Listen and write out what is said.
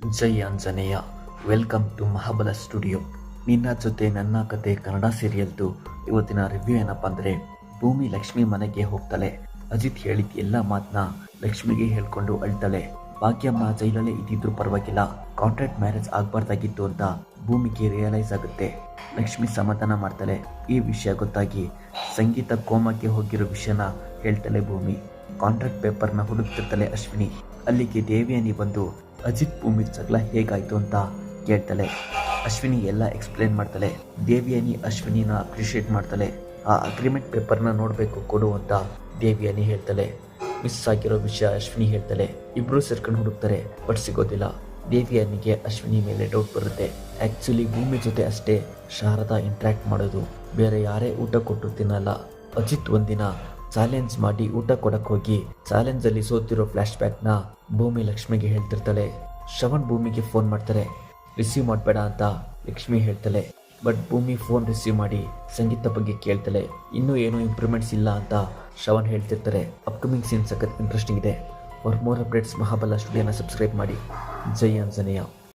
Jai Anjaneya. Welcome to Mahabala studio. ನಿನ್ನ ಜೊತೆ ನನ್ನ ಕತೆ ಕನ್ನಡ ಸೀರಿಯಲ್ದು ಇವತ್ತಿನ ರಿವ್ಯೂ ಏನಪ್ಪ ಅಂದರೆ, ಭೂಮಿ ಲಕ್ಷ್ಮಿ ಮನೆಗೆ ಹೋಗ್ತಾಳೆ. ಅಜಿತ್ ಹೇಳಿದ ಎಲ್ಲ ಮಾತನ್ನ ಲಕ್ಷ್ಮಿಗೆ ಹೇಳ್ಕೊಂಡು ಅಳ್ತಾಳೆ. ಭಾಗ್ಯಮ್ಮ ಜೈಲಲ್ಲೇ ಇದ್ದಿದ್ರು ಪರವಾಗಿಲ್ಲ, ಕಾಂಟ್ರಾಕ್ಟ್ ಮ್ಯಾರೇಜ್ ಆಗಬಾರ್ದಾಗಿತ್ತು ಅಂತ ಭೂಮಿಗೆ ರಿಯಲೈಸ್ ಆಗುತ್ತೆ. ಲಕ್ಷ್ಮಿ ಸಮಾಧಾನ ಮಾಡ್ತಾಳೆ. ಈ ವಿಷಯ ಗೊತ್ತಾಗಿ ಸಂಗೀತ ಕೋಮಕ್ಕೆ ಹೋಗಿರೋ ವಿಷಯನ ಹೇಳ್ತಾಳೆ ಭೂಮಿ. ಕಾಂಟ್ರಾಕ್ಟ್ ಪೇಪರ್ನ ಹುಡುಕ್ತಿರ್ತಾಳೆ ಅಶ್ವಿನಿ. ಅಲ್ಲಿಗೆ ದೇವಿಯಾನಿ ಬಂದು ಅಜಿತ್ ಭೂಮಿ ಜಗಳ ಹೇಗಾಯ್ತು ಅಂತ ಕೇಳ್ತಾಳೆ. ಅಶ್ವಿನಿ ಎಲ್ಲ ಎಕ್ಸ್ಪ್ಲೇನ್ ಮಾಡ್ತಾಳೆ. ದೇವಿಯಾನಿ ಅಶ್ವಿನಿನ ಅಪ್ರಿಷಿಯೇಟ್ ಮಾಡ್ತಾಳೆ. ಆ ಅಗ್ರಿಮೆಂಟ್ ಪೇಪರ್ನ ನೋಡಬೇಕು ಕೊಡು ಅಂತ ದೇವಿಯಾನಿ ಹೇಳ್ತಾಳೆ. ಮಿಸ್ ಆಗಿರೋ ವಿಷಯ ಅಶ್ವಿನಿ ಹೇಳ್ತಾಳೆ. ಇಬ್ರು ಸೇರ್ಕೊಂಡು ಹುಡುಕ್ತಾರೆ, ಬಟ್ ಸಿಗೋದಿಲ್ಲ. ದೇವಿಯಾನಿಗೆ ಅಶ್ವಿನಿ ಮೇಲೆ ಡೌಟ್ ಬರುತ್ತೆ. ಆ್ಯಕ್ಚುಲಿ ಭೂಮಿ ಜೊತೆ ಅಷ್ಟೇ ಶಾರದಾ ಇಂಟ್ರ್ಯಾಕ್ಟ್ ಮಾಡೋದು, ಬೇರೆ ಯಾರೇ ಊಟ ಕೊಟ್ಟು ತಿನ್ನಲ್ಲ. ಅಜಿತ್ ಒಂದಿನ ಚಾಲೆಂಜ್ ಮಾಡಿ ಊಟ ಕೊಡಕ್ಕೆ ಹೋಗಿ ಚಾಲೆಂಜಲ್ಲಿ ಸೋತಿರೋ ಫ್ಲ್ಯಾಶ್ ಬ್ಯಾಕ್ನ ಭೂಮಿ ಲಕ್ಷ್ಮಿಗೆ ಹೇಳ್ತಿರ್ತಾಳೆ. ಶ್ರವಣ್ ಭೂಮಿಗೆ ಫೋನ್ ಮಾಡ್ತಾರೆ. ರಿಸೀವ್ ಮಾಡಬೇಡ ಅಂತ ಲಕ್ಷ್ಮಿ ಹೇಳ್ತಾಳೆ. ಬಟ್ ಭೂಮಿ ಫೋನ್ ರಿಸೀವ್ ಮಾಡಿ ಸಂಗೀತ ಬಗ್ಗೆ ಕೇಳ್ತಾಳೆ. ಇನ್ನೂ ಏನೂ ಇಂಪ್ರೂವ್ಮೆಂಟ್ಸ್ ಇಲ್ಲ ಅಂತ ಶ್ರವಣ್ ಹೇಳ್ತಿರ್ತಾರೆ. ಅಪ್ಕಮಿಂಗ್ ಸೀನ್ ಸಖತ್ ಇಂಟ್ರೆಸ್ಟಿಂಗ್ ಇದೆ. ಫಾರ್ ಮೋರ್ ಅಪ್ಡೇಟ್ಸ್ ಮಹಾಬಲ ಸ್ಟುಡಿಯೋನ ಸಬ್ಸ್ಕ್ರೈಬ್ ಮಾಡಿ. ಜೈ ಆಂಜನೇಯ.